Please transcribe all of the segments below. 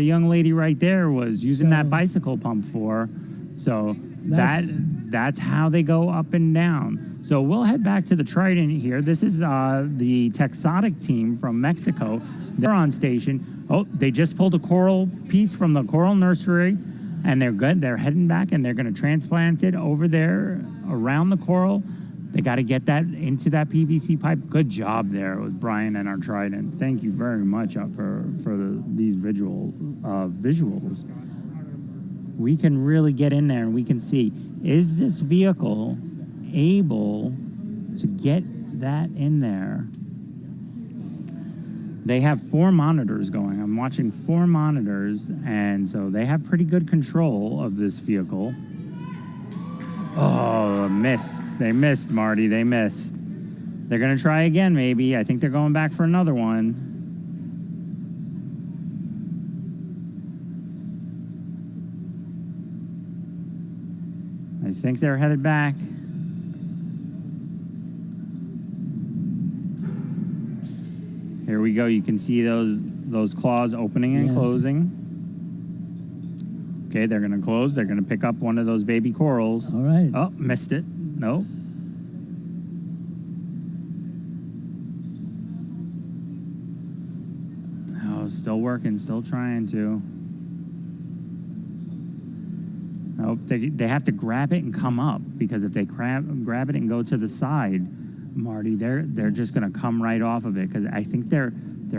young lady right there was using that bicycle pump for. So that's how they go up and down. So we'll head back to the Trident here. This is the TecXotic team from Mexico. They're on station. Oh, they just pulled a coral piece from the coral nursery, and they're good. They're heading back, and they're going to transplant it over there around the coral. They got to get that into that PVC pipe. Good job there with Brian and our Trident. Thank you very much for these visuals. We can really get in there and we can see, is this vehicle able to get that in there? They have 4 monitors going. I'm watching 4 monitors, and so they have pretty good control of this vehicle. Oh, missed. They missed, Marty. They missed. They're going to try again, maybe. I think they're going back for another one. I think they're headed back. Here we go. You can see those claws opening and closing. Okay, they're going to close. They're going to pick up one of those baby corals. All right. Oh, missed it. Nope. Oh, still working. Still trying to. Nope. They have to grab it and come up, because if they grab it and go to the side, Marty, they're just going to come right off of it, because I think their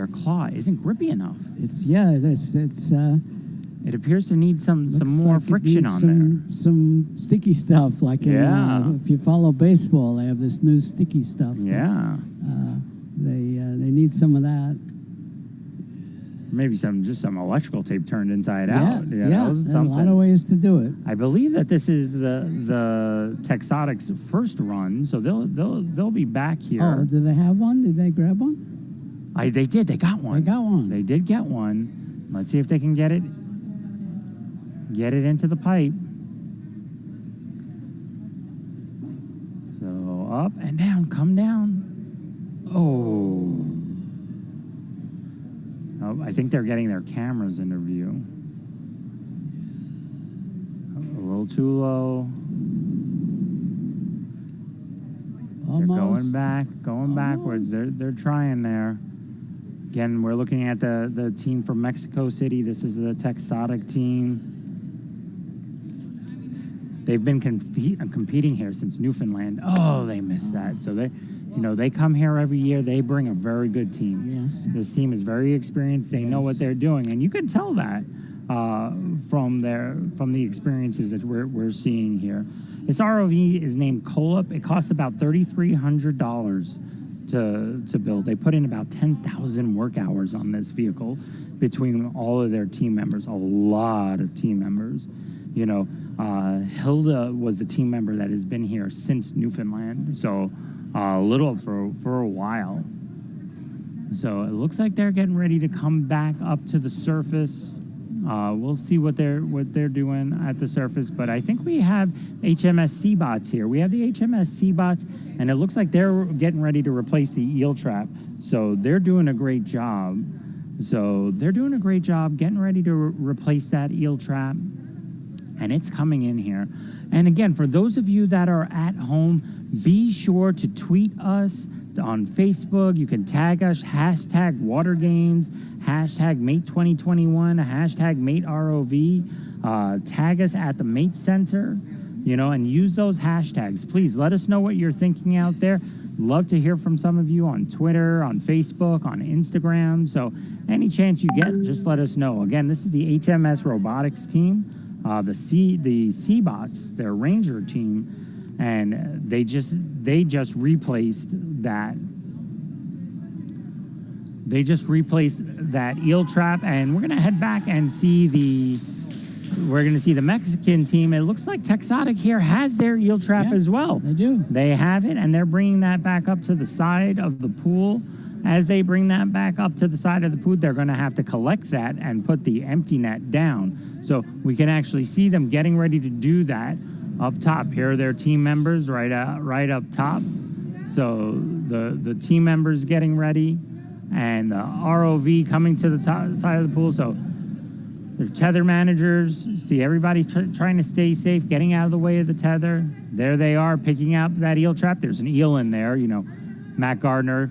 claw isn't grippy enough. It appears to need some more like friction on there. Some sticky stuff, like if you follow baseball, they have this new sticky stuff. Yeah. They need some of that. Maybe just some electrical tape turned inside out. Yeah, a lot of ways to do it. I believe that this is the TecXotic's first run, so they'll be back here. Oh, do they have one? Did they grab one? They did. They got one. They got one. They did get one. Let's see if they can get it into the pipe. So up and down, come down. Oh, I think they're getting their cameras into view. A little too low. Almost. They're going backwards. They're trying there. Again, we're looking at the team from Mexico City. This is the TecXotic team. They've been competing here since Newfoundland. Oh, they missed that. So they come here every year. They bring a very good team. Yes. This team is very experienced. They know what they're doing, and you can tell that from the experiences that we're seeing here. This ROV is named Kolop. It costs about $3,300 to build. They put in about 10,000 work hours on this vehicle between all of their team members. A lot of team members. Hilda was the team member that has been here since Newfoundland, so a little for a while. So it looks like they're getting ready to come back up to the surface. We'll see what they're doing at the surface, but I think we have HMS Seabots here. We have the HMS Seabots, and it looks like they're getting ready to replace the eel trap. So they're doing a great job. Getting ready to replace that eel trap. And it's coming in here. And again, for those of you that are at home, be sure to tweet us on Facebook. You can tag us, hashtag Water Games, hashtag Mate 2021, hashtag Mate ROV. Tag us at the Mate Center, and use those hashtags. Please let us know what you're thinking out there. Love to hear from some of you on Twitter, on Facebook, on Instagram. So any chance you get, just let us know. Again, this is the HMS Robotics team. The Seabots, their Ranger team, and they just replaced that. They just replaced that eel trap, and we're gonna head back and see we're gonna see the Mexican team. It looks like TecXotic here has their eel trap as well. They do. They have it, and they're bringing that back up to the side of the pool. As they bring that back up to the side of the pool, they're going to have to collect that and put the empty net down. So we can actually see them getting ready to do that up top. Here are their team members right up top. So the team members getting ready, and the ROV coming to the top side of the pool. So Their tether managers, see everybody trying to stay safe, getting out of the way of the tether. There they are, picking up that eel trap. There's an eel in there. You know, Matt Gardner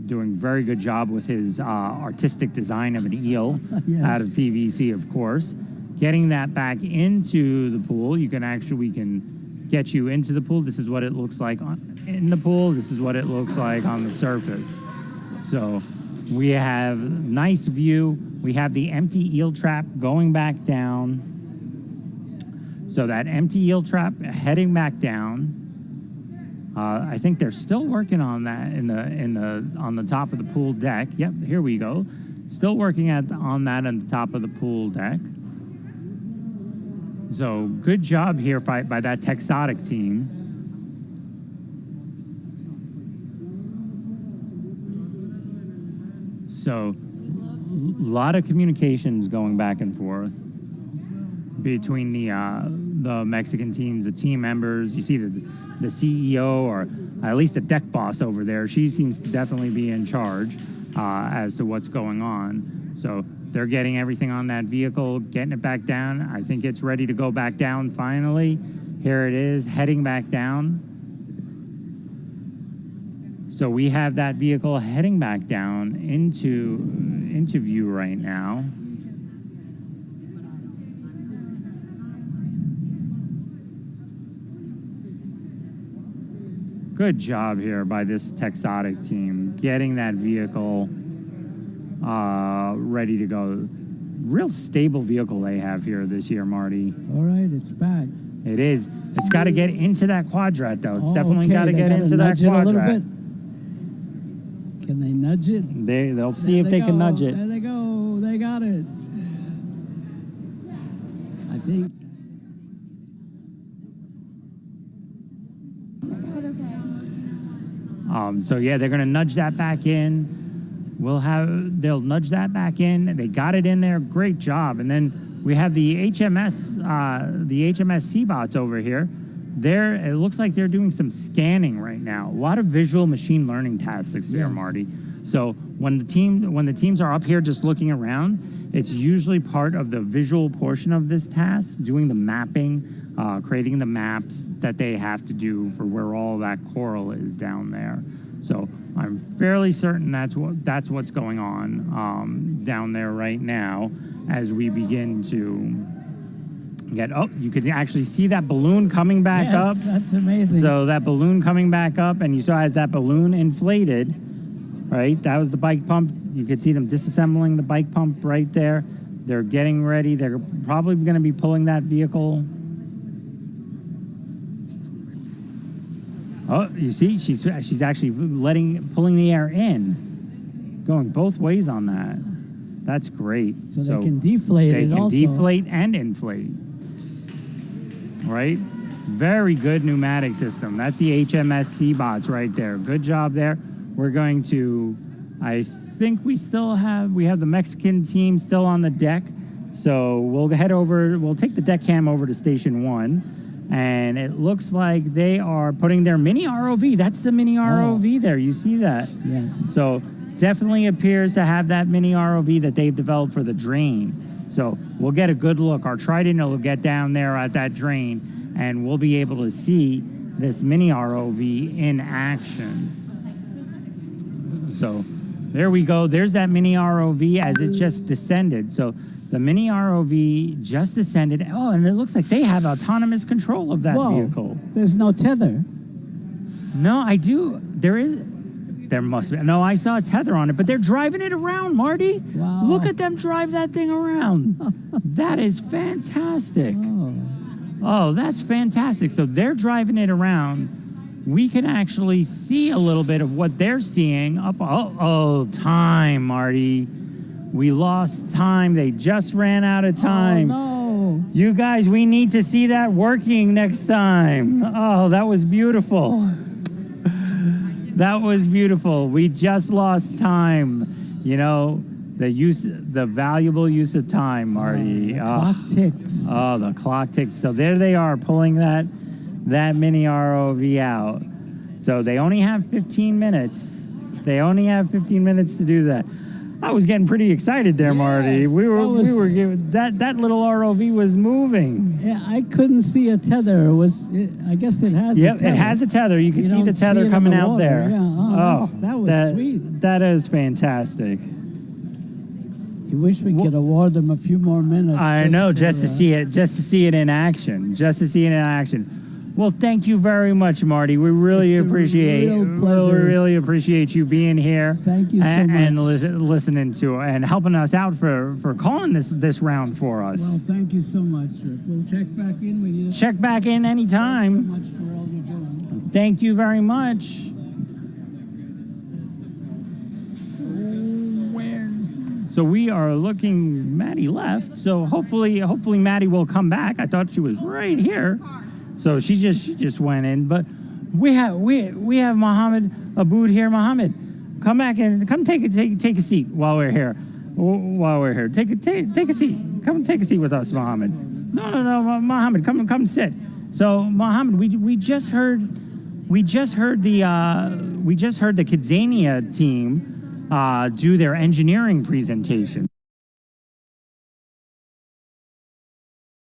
doing a very good job with his artistic design of an eel Yes. out of PVC, of course. Getting that back into the pool. We can get you into the pool. This is what it looks like in the pool. This is what it looks like on the surface. So we have nice view. We have the empty eel trap going back down. So that empty eel trap heading back down. I think they're still working on that on the top of the pool deck. Yep, here we go. Still working on that on the top of the pool deck. So good job here by that TecXotic team. So a lot of communications going back and forth between the Mexican teams, the team members. You see the CEO, or at least the deck boss over there. She seems to definitely be in charge as to what's going on. So they're getting everything on that vehicle, getting it back down. I think it's ready to go back down finally. Here it is, heading back down. So we have that vehicle heading back down into view right now. Good job here by this TecXotic team, getting that vehicle ready to go. Real stable vehicle they have here this year, Marty. All right, it's back. It is. It's got to get into that quadrat, though. It's Oh, definitely okay. got to They get gotta into that nudge it a little quadrat. bit. Can they nudge it? They'll see if they can nudge it. There they go. They got it. I think. So yeah, they're gonna nudge that back in. They'll nudge that back in. They got it in there. Great job. And then we have the HMS Seabots over here. It looks like they're doing some scanning right now. A lot of visual machine learning tasks there, Yes. Marty. So when the teams are up here just looking around, it's usually part of the visual portion of this task, doing the mapping, creating the maps that they have to do for where all that coral is down there. So I'm fairly certain that's what's going on down there right now as we begin to get. Oh, you could actually see that balloon coming back up. Yes, that's amazing. So that balloon coming back up, and you saw as that balloon inflated, right? That was the bike pump. You could see them disassembling the bike pump right there. They're getting ready. They're probably going to be pulling that vehicle. Oh, you see, she's actually pulling the air in, going both ways on that. That's great. So they can deflate it also. They can deflate and inflate. Right? Very good pneumatic system. That's the HMS Seabots right there. Good job there. We're going to, I think we have the Mexican team still on the deck. So we'll take the deck cam over to Station 1. And it looks like they are putting their mini ROV. That's the mini ROV there. You see that? Yes. So definitely appears to have that mini ROV that they've developed for the drain. So we'll get a good look. Our Trident will get down there at that drain, and we'll be able to see this mini ROV in action. So there we go. There's that mini ROV as it just descended. So the mini ROV just descended. Oh, and it looks like they have autonomous control of that vehicle. There's no tether. No, I do. There must be. No, I saw a tether on it, but they're driving it around, Marty. Wow. Look at them drive that thing around. That is fantastic. Oh, that's fantastic. So they're driving it around. We can actually see a little bit of what they're seeing up. Oh, time, Marty. We lost time. They just ran out of time. Oh, no. You guys, we need to see that working next time. Oh, that was beautiful. That was beautiful. We just lost time. You know, the valuable use of time, Marty. The clock ticks. Oh, the clock ticks. So there they are pulling that mini ROV out. So they only have 15 minutes. They only have 15 minutes to do that. I was getting pretty excited there, Marty. Yes, We that was- were that little ROV was moving. Yeah, I couldn't see a tether. I guess it has. Yep, a tether. it has a tether. You can You see the don't see tether it in coming the out water. there. Yeah, that was sweet. That is fantastic. You wish we could award them a few more minutes. I know, just to for, see it in action. Well, thank you very much, Marty. We really It's a appreciate real pleasure. really appreciate you being here. Thank you so and much. listening to and helping us out for calling this round for us. Well, thank you so much, Rick. We'll check back in with you. Check back in Thanks so anytime. much for all you're doing. Thank you very much. So we are looking. Maddie left. So hopefully Maddie will come back. I thought she was right here. So she just went in. But we have Mohammed Aboud here. Mohammed, come back and come take a seat while we're here. Take a seat. Come take a seat with us, Mohammed. No, Mohammed, come sit. So Mohammed, we just heard the Kidzania team do their engineering presentation.